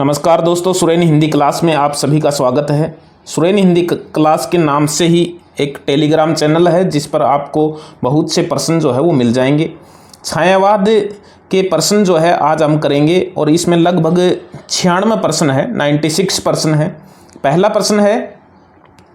नमस्कार दोस्तों, सुरेन हिंदी क्लास में आप सभी का स्वागत है। सुरेन हिंदी क्लास के नाम से ही एक टेलीग्राम चैनल है जिस पर आपको बहुत से प्रश्न जो है वो मिल जाएंगे। छायावाद के प्रश्न जो है आज हम करेंगे और इसमें लगभग 96 प्रश्न है, 96 प्रश्न है। पहला प्रश्न है,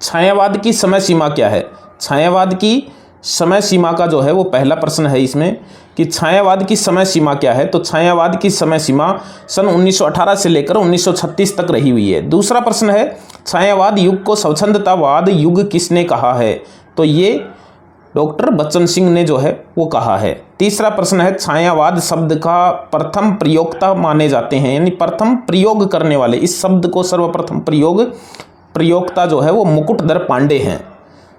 छायावाद की समय सीमा क्या है। छायावाद की समय सीमा का जो है वो पहला प्रश्न है इसमें कि छायावाद की समय सीमा क्या है। तो छायावाद की समय सीमा सन 1918 से लेकर 1936 तक रही हुई है। दूसरा प्रश्न है, छायावाद युग को स्वच्छंदतावाद युग किसने कहा है। तो ये डॉक्टर बच्चन सिंह ने जो है वो कहा है। तीसरा प्रश्न है, छायावाद शब्द का प्रथम प्रयोक्ता माने जाते हैं, यानी प्रथम प्रयोग करने वाले इस शब्द को सर्वप्रथम प्रयोक्ता जो है वो मुकुटधर पांडे हैं।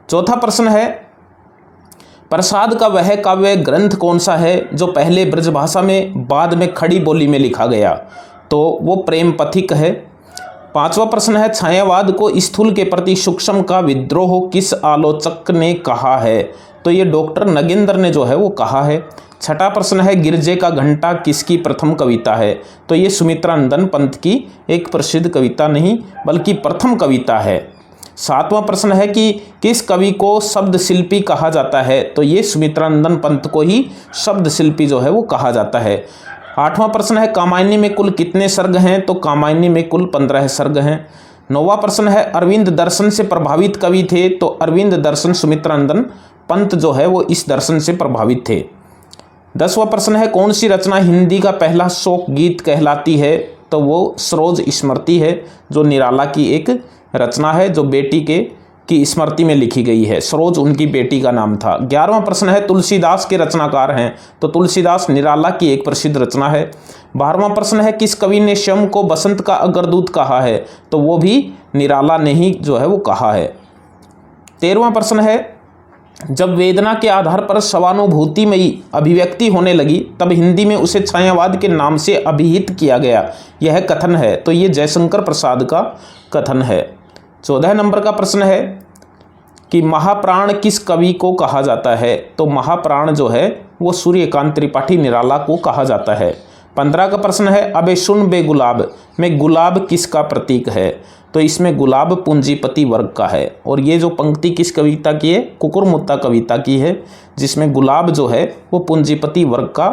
चौथा प्रश्न है, प्रसाद का वह काव्य ग्रंथ कौन सा है जो पहले ब्रजभाषा में बाद में खड़ी बोली में लिखा गया। तो वो प्रेम पथिक है। पांचवा प्रश्न है, छायावाद को स्थूल के प्रति सूक्ष्म का विद्रोह किस आलोचक ने कहा है। तो ये डॉक्टर नगेंद्र ने जो है वो कहा है। छठा प्रश्न है, गिरजे का घंटा किसकी प्रथम कविता है। तो ये सुमित्रानंदन पंत की एक प्रसिद्ध कविता नहीं बल्कि प्रथम कविता है। सातवां प्रश्न है कि किस कवि को शब्द शिल्पी कहा जाता है। तो ये सुमित्रानंदन पंत को ही शब्द शिल्पी जो है वो कहा जाता है। आठवां प्रश्न है, कामायनी में कुल कितने सर्ग हैं। तो कामायनी में कुल 15 सर्ग हैं। नौवां प्रश्न है, अरविंद दर्शन से प्रभावित कवि थे। तो अरविंद दर्शन सुमित्रानंदन पंत जो है वो इस दर्शन से प्रभावित थे। 10वां प्रश्न है, कौन सी रचना हिंदी का पहला शोक गीत कहलाती है। तो वो सरोज स्मृति है जो निराला की एक रचना है जो बेटी की स्मृति में लिखी गई है। सरोज उनकी बेटी का नाम था। 11वां प्रश्न है, तुलसीदास के रचनाकार हैं। तो तुलसीदास निराला की एक प्रसिद्ध रचना है। 12वां प्रश्न है, किस कवि ने स्वयं को बसंत का अग्रदूत कहा है। तो वो भी निराला ने ही जो है वो कहा है। 13वां प्रश्न है, जब वेदना के आधार पर सहानुभूतिमयी अभिव्यक्ति होने लगी तब हिंदी में उसे छायावाद के नाम से अभिहित किया गया, यह कथन है। तो ये जयशंकर प्रसाद का कथन है। 14 नंबर का प्रश्न है कि महाप्राण किस कवि को कहा जाता है। तो महाप्राण जो है वो सूर्यकांत त्रिपाठी निराला को कहा जाता है। 15 का प्रश्न है, अबे सुन बे गुलाब में गुलाब किसका प्रतीक है। तो इसमें गुलाब पूंजीपति वर्ग का है। और ये जो पंक्ति किस कविता की है, कुकुरमुत्ता कविता की है जिसमें गुलाब जो है वो पूंजीपति वर्ग का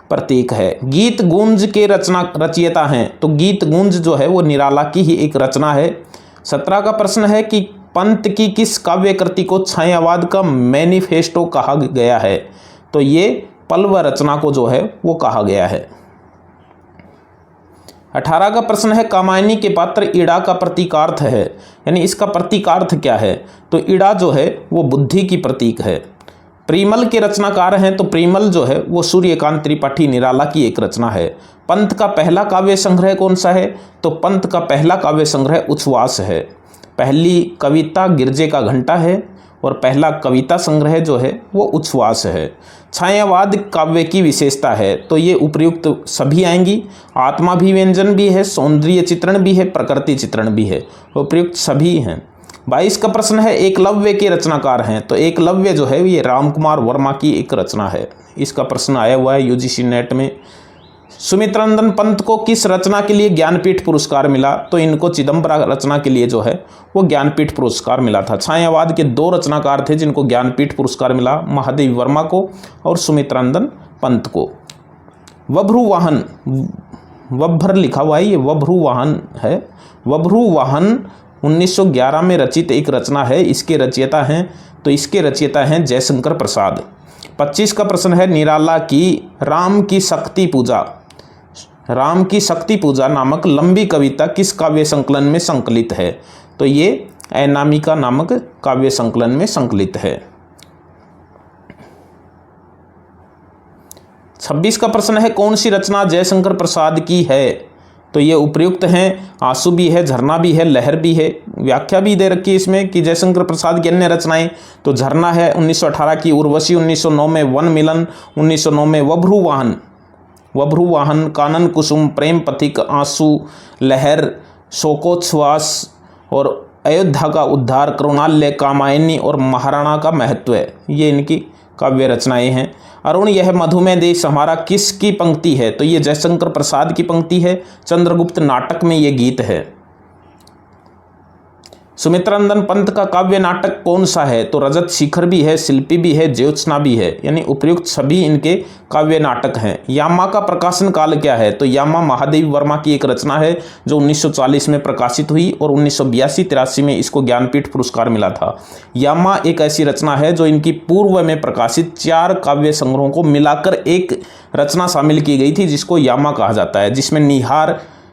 प्रतीक है। गीत गूंज के रचयिता हैं। तो गीत गूंज जो है वो निराला की ही एक रचना है। 17 का प्रश्न है कि पंत की किस काव्य कृति को छायावाद का मैनिफेस्टो कहा गया है। तो ये पल्लव रचना को जो है वो कहा गया है। 18 का प्रश्न है, कामायनी के पात्र ईड़ा का प्रतीकार्थ है, यानी इसका प्रतीकार्थ क्या है। तो ईड़ा जो है वो बुद्धि की प्रतीक है। प्रिमल के रचनाकार हैं। तो प्रिमल जो है वो सूर्यकांत त्रिपाठी निराला की एक रचना है। पंत का पहला काव्य संग्रह कौन सा है। तो पंत का पहला काव्य संग्रह उच्छ्वास है। पहली कविता गिरजे का घंटा है और पहला कविता संग्रह जो है वो उच्छ्वास है। छायावाद काव्य की विशेषता है। तो ये उपयुक्त सभी आएंगी। आत्माभिव्यंजन भी है, सौंदर्य चित्रण भी है, प्रकृति चित्रण भी है, उपयुक्त सभी हैं। 22 का प्रश्न है, एकलव्य के रचनाकार हैं। तो एकलव्य जो है ये रामकुमार वर्मा की एक रचना है। इसका प्रश्न आया हुआ है यूजीसी नेट में। सुमित्रानंदन पंत को किस रचना के लिए ज्ञानपीठ पुरस्कार मिला। तो इनको चिदम्बरा रचना के लिए जो है वो ज्ञानपीठ पुरस्कार मिला था। छायावाद के 2 रचनाकार थे जिनको ज्ञानपीठ पुरस्कार मिला, महादेवी वर्मा को और सुमित्रानंदन पंत को। वभ्रुवाहन, वभ्र लिखा हुआ है, ये वभ्रुवाहन है। वभ्रुवाहन 1911 में रचित एक रचना है। इसके रचयिता हैं, तो इसके रचयिता हैं जयशंकर प्रसाद। 25 का प्रश्न है, निराला की राम की शक्ति पूजा नामक लंबी कविता किस काव्य संकलन में संकलित है। तो ये अनामिका नामक काव्य संकलन में संकलित है। 26 का प्रश्न है, कौन सी रचना जयशंकर प्रसाद की है। तो ये उपयुक्त हैं, आंसू भी है, झरना भी है, लहर भी है। व्याख्या भी दे रखी है इसमें कि जयशंकर प्रसाद की अन्य रचनाएं। तो झरना है 1918 की, उर्वशी 1909 में, वन मिलन 1909 में, वभ्रुवाहन, कानन कुसुम, प्रेम पथिक, आंसू, लहर, शोकोच्छ्वास और अयोध्या का उद्धार, करुणालय, कामायनी और महाराणा का महत्व है। ये इनकी काव्य रचनाएं हैं। अरुण यह मधुमेह देश हमारा किसकी पंक्ति है? तो ये जयशंकर प्रसाद की पंक्ति है। चंद्रगुप्त नाटक में ये गीत है। सुमित्रानंदन पंत का काव्य नाटक कौन सा है? तो रजत शिखर भी है, शिल्पी भी है, ज्योत्सना भी है, यानी उपयुक्त सभी इनके काव्य नाटक हैं। यामा का प्रकाशन काल क्या है? तो यामा महादेव वर्मा की एक रचना है जो 1940 में प्रकाशित हुई और 1982-83 में इसको ज्ञानपीठ पुरस्कार मिला था। यामा एक ऐसी रचना है जो इनकी पूर्व में प्रकाशित 4 काव्य संग्रहों को मिलाकर एक रचना शामिल की गई थी जिसको यामा कहा जाता है, जिसमें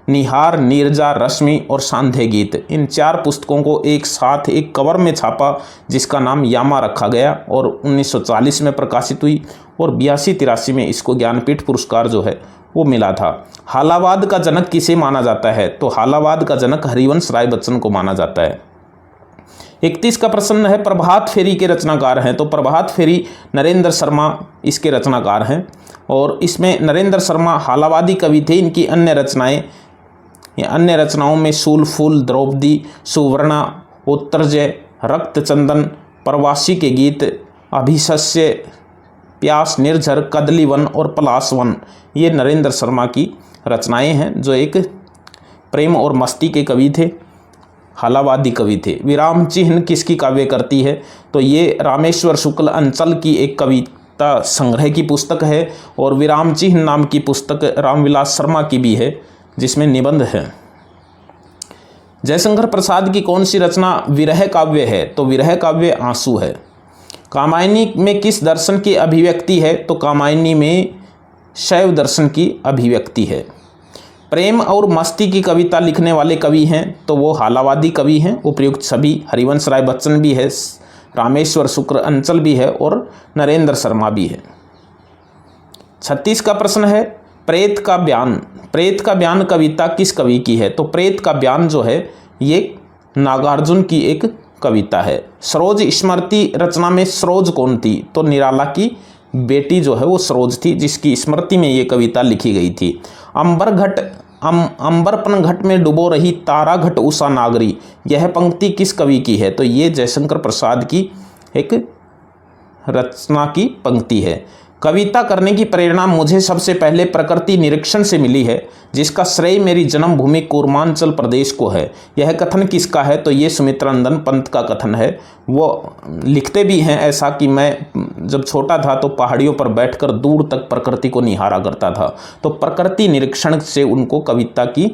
निहार, नीरजा, रश्मि और सांध्य गीत, इन 4 पुस्तकों को एक साथ एक कवर में छापा जिसका नाम यामा रखा गया और 1940 में प्रकाशित हुई और 82-83 में इसको ज्ञानपीठ पुरस्कार जो है वो मिला था। हालावाद का जनक किसे माना जाता है? तो हालावाद का जनक हरिवंश राय बच्चन को माना जाता है। 31 का प्रश्न है, प्रभात फेरी के रचनाकार हैं? तो प्रभात फेरी नरेंद्र शर्मा इसके रचनाकार हैं और इसमें नरेंद्र शर्मा हालावादी कवि थे। इनकी अन्य रचनाओं में शूलफूल, द्रौपदी, सुवर्णा, उत्तरजय, रक्तचंदन, प्रवासी के गीत, अभिशस्य, प्यास, निर्झर, कदलीवन और पलाशवन, ये नरेंद्र शर्मा की रचनाएं हैं जो एक प्रेम और मस्ती के कवि थे, हालावादी कवि थे। विराम चिन्ह किसकी काव्य करती है? तो ये रामेश्वर शुक्ल अंचल की एक कविता संग्रह की पुस्तक है और विराम चिन्ह नाम की पुस्तक रामविलास शर्मा की भी है जिसमें निबंध है। जयशंकर प्रसाद की कौन सी रचना विरह काव्य है? तो विरह काव्य आंसू है। कामायनी में किस दर्शन की अभिव्यक्ति है? तो कामायनी में शैव दर्शन की अभिव्यक्ति है। प्रेम और मस्ती की कविता लिखने वाले कवि हैं तो वो हालावादी कवि हैं, उपयुक्त सभी, हरिवंश राय बच्चन भी है, रामेश्वर शुक्ल अंचल भी है और नरेंद्र शर्मा भी है। 36 का प्रश्न है, प्रेत का बयान कविता किस कवि की है? तो प्रेत का बयान जो है ये नागार्जुन की एक कविता है। सरोज स्मृति रचना में सरोज कौन थी? तो निराला की बेटी जो है वो सरोज थी जिसकी स्मृति में ये कविता लिखी गई थी। अंबरपन घट में डुबो रही तारा घट उषा नागरी, यह पंक्ति किस कवि की है? तो ये जयशंकर प्रसाद की एक रचना की पंक्ति है। कविता करने की प्रेरणा मुझे सबसे पहले प्रकृति निरीक्षण से मिली है जिसका श्रेय मेरी जन्मभूमि कूर्मांचल प्रदेश को है। यह कथन किसका है? तो ये सुमित्रानंदन पंत का कथन है। वो लिखते भी हैं ऐसा कि मैं जब छोटा था तो पहाड़ियों पर बैठकर दूर तक प्रकृति को निहारा करता था, तो प्रकृति निरीक्षण से उनको कविता की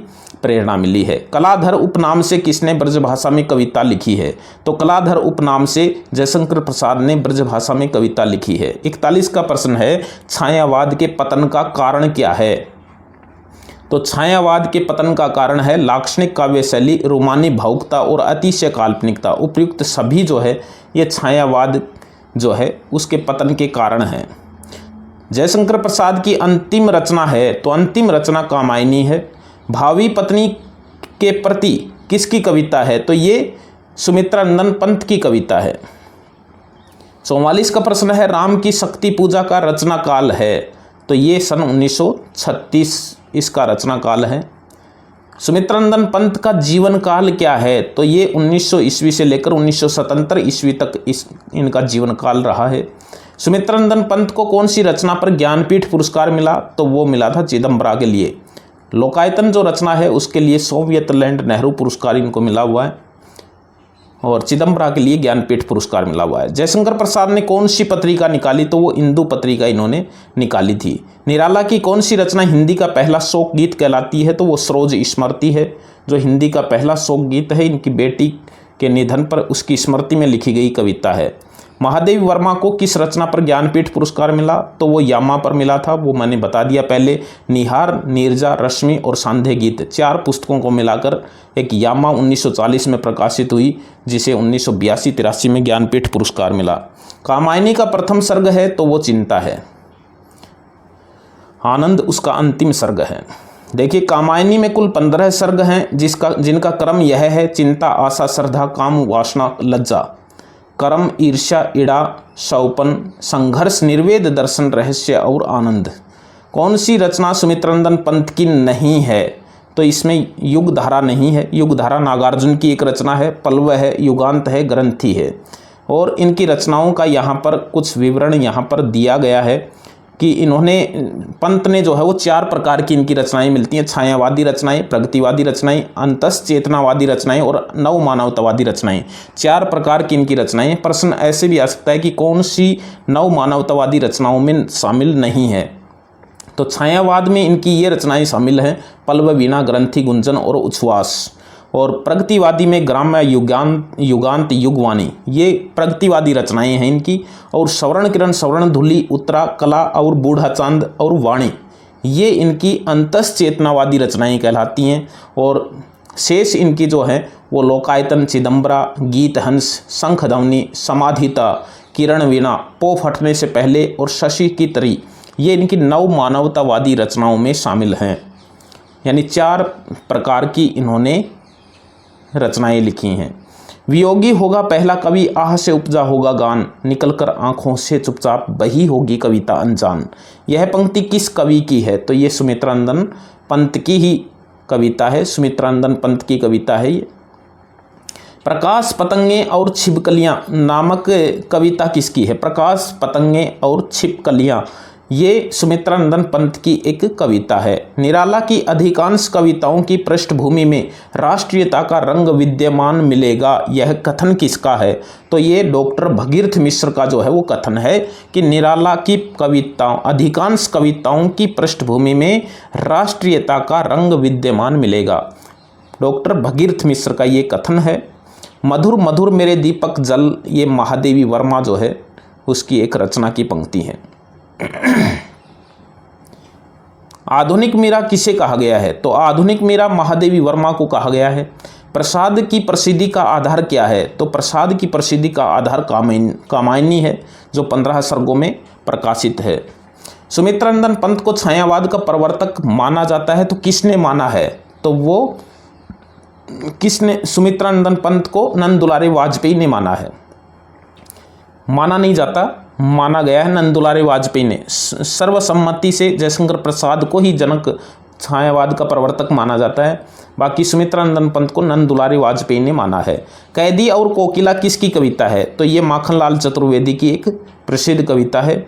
प्रेरणा मिली है। कलाधर उपनाम से किसने ब्रजभाषा में कविता लिखी है? तो कलाधर उपनाम से जयशंकर प्रसाद ने ब्रजभाषा में कविता लिखी है। 41 का प्रश्न है, छायावाद के पतन का कारण क्या है? तो छायावाद के पतन का कारण है लाक्षणिक काव्य शैली, रोमानी भावुकता और अतिशय काल्पनिकता। उपयुक्त सभी जो है ये छायावाद जो है उसके पतन के कारण है। जयशंकर प्रसाद की अंतिम रचना है, तो अंतिम रचना कामायनी है। भावी पत्नी के प्रति किसकी कविता है? तो ये सुमित्रानंदन पंत की कविता है। 44 का प्रश्न है, राम की शक्ति पूजा का रचना काल है? तो ये सन 1936 इसका रचना काल है। सुमित्रानंदन पंत का जीवन काल क्या है? तो ये 1900 ईस्वी से लेकर 1977 ईस्वी तक इनका जीवन काल रहा है। सुमित्रानंदन पंत को कौन सी रचना पर ज्ञानपीठ पुरस्कार मिला? तो वो मिला था चिदम्बरा के लिए। लोकायतन जो रचना है उसके लिए सोवियत लैंड नेहरू पुरस्कार इनको मिला हुआ है और चिदम्बरा के लिए ज्ञानपीठ पुरस्कार मिला हुआ है। जयशंकर प्रसाद ने कौन सी पत्रिका निकाली? तो वो इंदू पत्रिका इन्होंने निकाली थी। निराला की कौन सी रचना हिंदी का पहला शोक गीत कहलाती है? तो वो सरोज स्मृति है जो हिंदी का पहला शोक गीत है। इनकी बेटी के निधन पर उसकी स्मृति में लिखी गई कविता है। महादेव वर्मा को किस रचना पर ज्ञानपीठ पुरस्कार मिला? तो वो यामा पर मिला था, वो मैंने बता दिया पहले। निहार, नीरजा, रश्मि और सांध्य गीत 4 पुस्तकों को मिलाकर एक यामा 1940 में प्रकाशित हुई जिसे 1982-83 में ज्ञानपीठ पुरस्कार मिला। कामायनी का प्रथम सर्ग है तो वो चिंता है, आनंद उसका अंतिम सर्ग है। देखिए कामायनी में कुल 15 सर्ग हैं जिनका क्रम यह है, चिंता, आशा, श्रद्धा, काम, वासना, लज्जा, कर्म, ईर्ष्या, इड़ा, शौपन, संघर्ष, निर्वेद, दर्शन, रहस्य और आनंद। कौन सी रचना सुमित्रानंदन पंत की नहीं है? तो इसमें युग धारा नहीं है। युग धारा नागार्जुन की एक रचना है, पल्लव है, युगांत है, ग्रंथि है और इनकी रचनाओं का यहाँ पर कुछ विवरण यहाँ पर दिया गया है। कि इन्होंने पंत ने जो है वो 4 प्रकार की इनकी रचनाएं मिलती हैं। छायावादी रचनाएं, प्रगतिवादी रचनाएं, अंतश्चेतनावादी रचनाएं और नव मानवतावादी रचनाएं। 4 प्रकार की इनकी रचनाएं। प्रश्न ऐसे भी आ सकता है कि कौन सी नव मानवतावादी रचनाओं में शामिल नहीं है। तो छायावाद में इनकी ये रचनाएं शामिल हैं, पल्लव, वीणा, ग्रंथि, गुंजन और उच्छ्वास। और प्रगतिवादी में ग्राम्य, युगांत, युगवाणी, ये प्रगतिवादी रचनाएं हैं इनकी। और श्रवण किरण, श्रवण धुली, उत्तरा, कला और बूढ़ा चांद और वाणी, ये इनकी अंतश्चेतनावादी रचनाएं कहलाती हैं। और शेष इनकी जो है वो लोकायतन, चिदंबरा, गीत हंस, शंख ध्वनि, समाधिता, किरण वीणा, पो फटने से पहले और शशि की तरी, ये इनकी नव मानवतावादी रचनाओं में शामिल हैं। यानी 4 प्रकार की इन्होंने रचनाएं लिखी हैं। वियोगी होगा पहला कवि, आह से उपजा होगा गान, निकलकर आंखों से चुपचाप बही होगी कविता अनजान। यह पंक्ति किस कवि की है? तो ये सुमित्रानंदन पंत की ही कविता है। सुमित्रानंदन पंत की कविता है ये। प्रकाश पतंगे और छिपकलियाँ नामक कविता किसकी है? प्रकाश, पतंगे और छिपकलियाँ, ये सुमित्रानंदन पंत की एक कविता है। निराला की अधिकांश कविताओं की पृष्ठभूमि में राष्ट्रीयता का रंग विद्यमान मिलेगा, यह कथन किसका है? तो ये डॉक्टर भगीरथ मिश्र का जो है वो कथन है कि निराला की कविताओं, अधिकांश कविताओं की पृष्ठभूमि में राष्ट्रीयता का रंग विद्यमान मिलेगा। डॉक्टर भगीरथ मिश्र का ये कथन है। मधुर मधुर मेरे दीपक जल, ये महादेवी वर्मा जो है उसकी एक रचना की पंक्ति है। आधुनिक मीरा किसे कहा गया है? तो आधुनिक मीरा महादेवी वर्मा को कहा गया है। प्रसाद की प्रसिद्धि का आधार क्या है? तो प्रसाद की प्रसिद्धि का आधार कामायनी है, जो 15 सर्गों में प्रकाशित है। सुमित्रानंदन पंत को छायावाद का प्रवर्तक माना जाता है, तो किसने माना है? तो वो किसने? सुमित्रानंदन पंत को नंद दुलारे वाजपेयी ने माना है। माना नहीं जाता, माना गया है नंद दुलारे वाजपेयी ने। सर्वसम्मति से जयशंकर प्रसाद को ही जनक छायावाद का प्रवर्तक माना जाता है। बाकी सुमित्रानंदन पंत को नंद दुलारे वाजपेयी ने माना है। कैदी और कोकिला किसकी कविता है? तो ये माखनलाल चतुर्वेदी की एक प्रसिद्ध कविता है।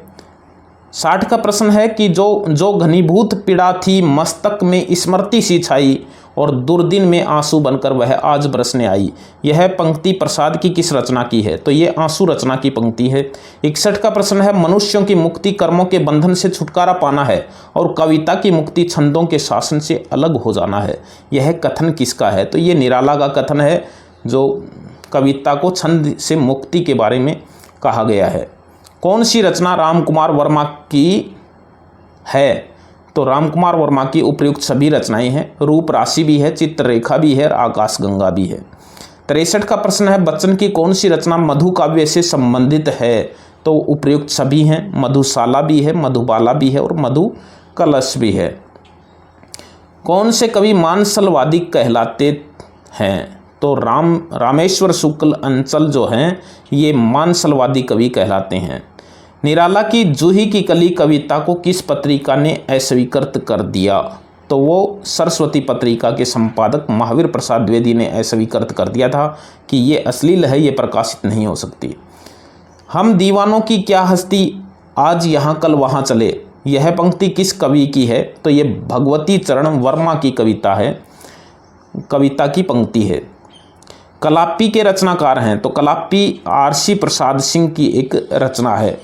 60 का प्रश्न है कि जो घनीभूत पीड़ा थी मस्तक में स्मृति सी छाई, और दुर्दिन में आंसू बनकर वह आज बरसने आई। यह पंक्ति प्रसाद की किस रचना की है? तो ये आंसू रचना की पंक्ति है। 61 का प्रश्न है मनुष्यों की मुक्ति कर्मों के बंधन से छुटकारा पाना है और कविता की मुक्ति छंदों के शासन से अलग हो जाना है। यह कथन किसका है? तो ये निराला का कथन है, जो कविता को छंद से मुक्ति के बारे में कहा गया है। कौन सी रचना रामकुमार वर्मा की है? तो रामकुमार वर्मा की उपयुक्त सभी रचनाएं हैं। रूप राशि भी है, चित्ररेखा भी है और आकाश गंगा भी है। 63 का प्रश्न है बच्चन की कौन सी रचना मधु काव्य से संबंधित है? तो उपयुक्त सभी हैं। मधुशाला भी है, मधुबाला भी है और मधु कलश भी है। कौन से कवि मानसलवादी कहलाते हैं? तो रामेश्वर शुक्ल अंचल जो हैं ये मानसलवादी कवि कहलाते हैं। निराला की जूही की कली कविता को किस पत्रिका ने अस्वीकृत कर दिया? तो वो सरस्वती पत्रिका के संपादक महावीर प्रसाद द्विवेदी ने अस्वीकृत कर दिया था कि ये अश्लील है, ये प्रकाशित नहीं हो सकती। हम दीवानों की क्या हस्ती, आज यहाँ कल वहाँ चले, यह पंक्ति किस कवि की है? तो ये भगवती चरण वर्मा की कविता है, कविता की पंक्ति है। कलापी के रचनाकार हैं? तो कलापी आरसी प्रसाद सिंह की एक रचना है।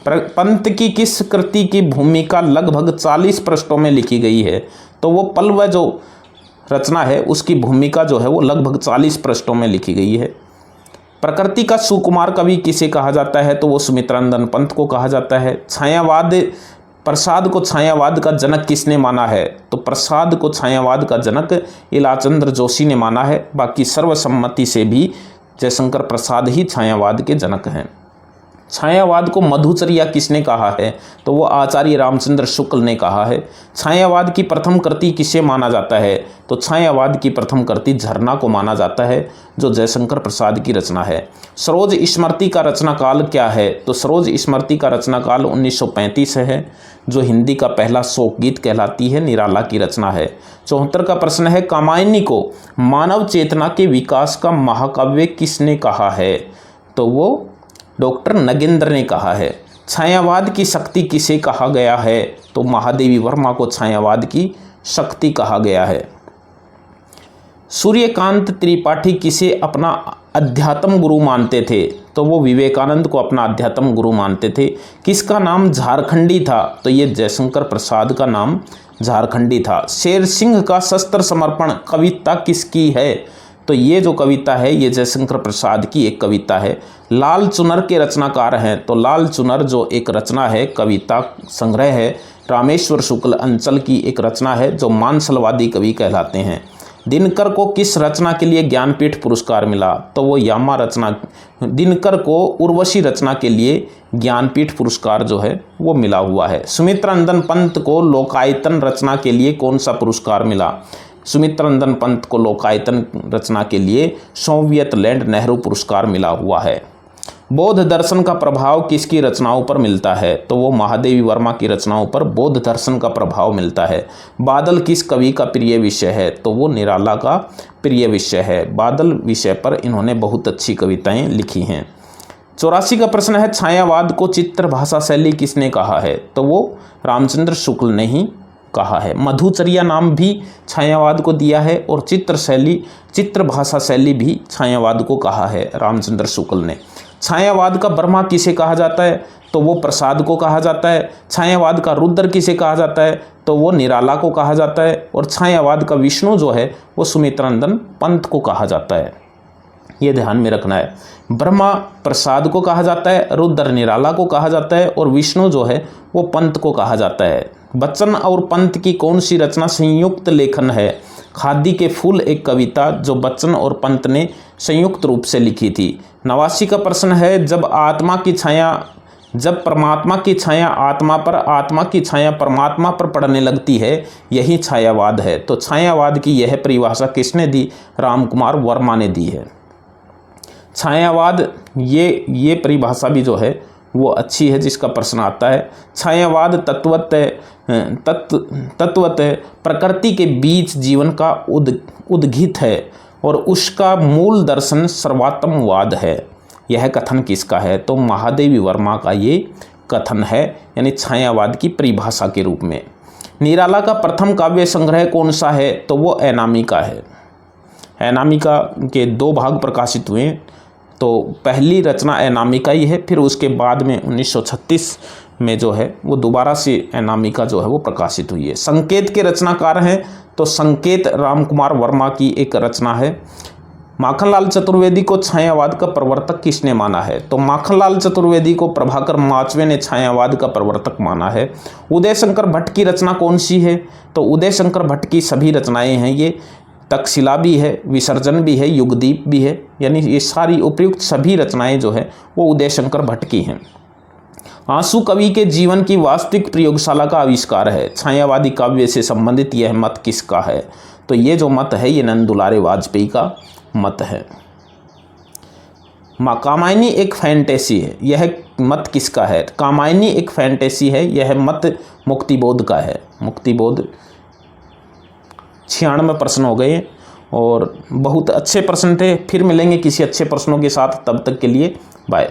पंत की किस कृति की भूमिका लगभग 40 पृष्ठों में लिखी गई है? तो वो पल्लव जो रचना है उसकी भूमिका जो है वो लगभग 40 पृष्ठों में लिखी गई है। प्रकृति का सुकुमार कवि किसे कहा जाता है? तो वो सुमित्रानंदन पंत को कहा जाता है। छायावाद, प्रसाद को छायावाद का जनक किसने माना है? तो प्रसाद को छायावाद का जनक इलाचंद्र जोशी ने माना है। बाकी सर्वसम्मति से भी जयशंकर प्रसाद ही छायावाद के जनक हैं। छायावाद को मधुचर्या किसने कहा है? तो वो आचार्य रामचंद्र शुक्ल ने कहा है। छायावाद की प्रथम कृति किसे माना जाता है? तो छायावाद की प्रथम कृति झरना को माना जाता है, जो जयशंकर प्रसाद की रचना है। सरोज स्मृति का रचनाकाल क्या है? तो सरोज स्मृति का रचनाकाल 1935 है, जो हिंदी का पहला शोक गीत कहलाती है, निराला की रचना है। 74 का प्रश्न है कामायनी को मानव चेतना के विकास का महाकाव्य किसने कहा है? तो वो डॉक्टर नगेंद्र ने कहा है। छायावाद की शक्ति किसे कहा गया है? तो महादेवी वर्मा को छायावाद की शक्ति कहा गया है। सूर्यकांत त्रिपाठी किसे अपना अध्यात्म गुरु मानते थे? तो वो विवेकानंद को अपना अध्यात्म गुरु मानते थे। किसका नाम झारखंडी था? तो ये जयशंकर प्रसाद का नाम झारखंडी था। शेर सिंह का शस्त्र समर्पण कविता किसकी है? तो ये जो कविता है ये जयशंकर प्रसाद की एक कविता है। लाल चुनर के रचनाकार हैं, तो लाल चुनर जो एक रचना है, कविता संग्रह है, रामेश्वर शुक्ल अंचल की एक रचना है जो मानसलवादी कवि कहलाते हैं। दिनकर को किस रचना के लिए ज्ञानपीठ पुरस्कार मिला? तो वो यामा रचना, दिनकर को उर्वशी रचना के लिए ज्ञानपीठ पुरस्कार जो है वो मिला हुआ है। सुमित्रंदन पंत को लोकायतन रचना के लिए कौन सा पुरस्कार मिला? सुमित्रंदन पंत को लोकायतन रचना के लिए सोवियत लैंड नेहरू पुरस्कार मिला हुआ है। बौद्ध दर्शन का प्रभाव किसकी रचनाओं पर मिलता है? तो वो महादेवी वर्मा की रचनाओं पर बौद्ध दर्शन का प्रभाव मिलता है। बादल किस कवि का प्रिय विषय है? तो वो निराला का प्रिय विषय है। बादल विषय पर इन्होंने बहुत अच्छी कविताएं लिखी हैं। 84 का प्रश्न है, छायावाद को चित्र भाषा शैली किसने कहा है? तो वो रामचंद्र शुक्ल ने ही कहा है। मधुचर्या नाम भी छायावाद को दिया है और चित्र भाषा शैली भी छायावाद को कहा है रामचंद्र शुक्ल ने। छायावाद का ब्रह्मा किसे कहा जाता है? तो वो प्रसाद को कहा जाता है। छायावाद का रुद्र किसे कहा जाता है? तो वो निराला को कहा जाता है। और छायावाद का विष्णु जो है वो सुमित्रंदन पंत को कहा जाता है। ये ध्यान में रखना है। ब्रह्मा प्रसाद को कहा जाता है, रुद्र निराला को कहा जाता है और विष्णु जो है वो पंत को कहा जाता है। बच्चन और पंत की कौन सी रचना संयुक्त लेखन है? खादी के फूल एक कविता जो बच्चन और पंत ने संयुक्त रूप से लिखी थी। 89 का प्रश्न है, जब परमात्मा की छाया आत्मा पर, आत्मा की छाया परमात्मा पर पड़ने लगती है, यही छायावाद है। तो छायावाद की यह परिभाषा किसने दी? रामकुमार वर्मा ने दी है। छायावाद ये परिभाषा भी जो है वो अच्छी है जिसका प्रश्न आता है। छायावाद तत्वतः प्रकृति के बीच जीवन का उद्गीत है और उसका मूल दर्शन सर्वात्मवाद है। यह कथन किसका है? तो महादेवी वर्मा का ये कथन है, यानी छायावाद की परिभाषा के रूप में। निराला का प्रथम काव्य संग्रह कौन सा है? तो वो अनामिका है। अनामिका के 2 भाग प्रकाशित हुए। तो पहली रचना अनामिका ही है, फिर उसके बाद में 1936 में जो है वो दोबारा से अनामिका जो है वो प्रकाशित हुई है। संकेत के रचनाकार हैं, तो संकेत रामकुमार वर्मा की एक रचना है। माखनलाल चतुर्वेदी को छायावाद का प्रवर्तक किसने माना है? तो माखनलाल चतुर्वेदी को प्रभाकर माचवे ने छायावाद का प्रवर्तक माना है। उदय शंकर भट्ट की रचना कौन सी है? तो उदय शंकर भट्ट की सभी रचनाएं हैं। ये तक्षशिला भी है, विसर्जन भी है, युगदीप भी है, यानी ये सारी उपयुक्त सभी रचनाएं जो है वो उदय शंकर भट्ट की हैं। आंसू कवि के जीवन की वास्तविक प्रयोगशाला का आविष्कार है। छायावादी काव्य से संबंधित यह मत किसका है? तो ये जो मत है ये नंद दुलारे वाजपेयी का मत है। कामायनी एक फैंटेसी है, यह मत किसका है? कामायनी एक फैंटेसी है, यह मत मुक्तिबोध का है। मुक्तिबोध। 96 प्रश्न हो गए और बहुत अच्छे प्रश्न थे। फिर मिलेंगे किसी अच्छे प्रश्नों के साथ, तब तक के लिए बाय।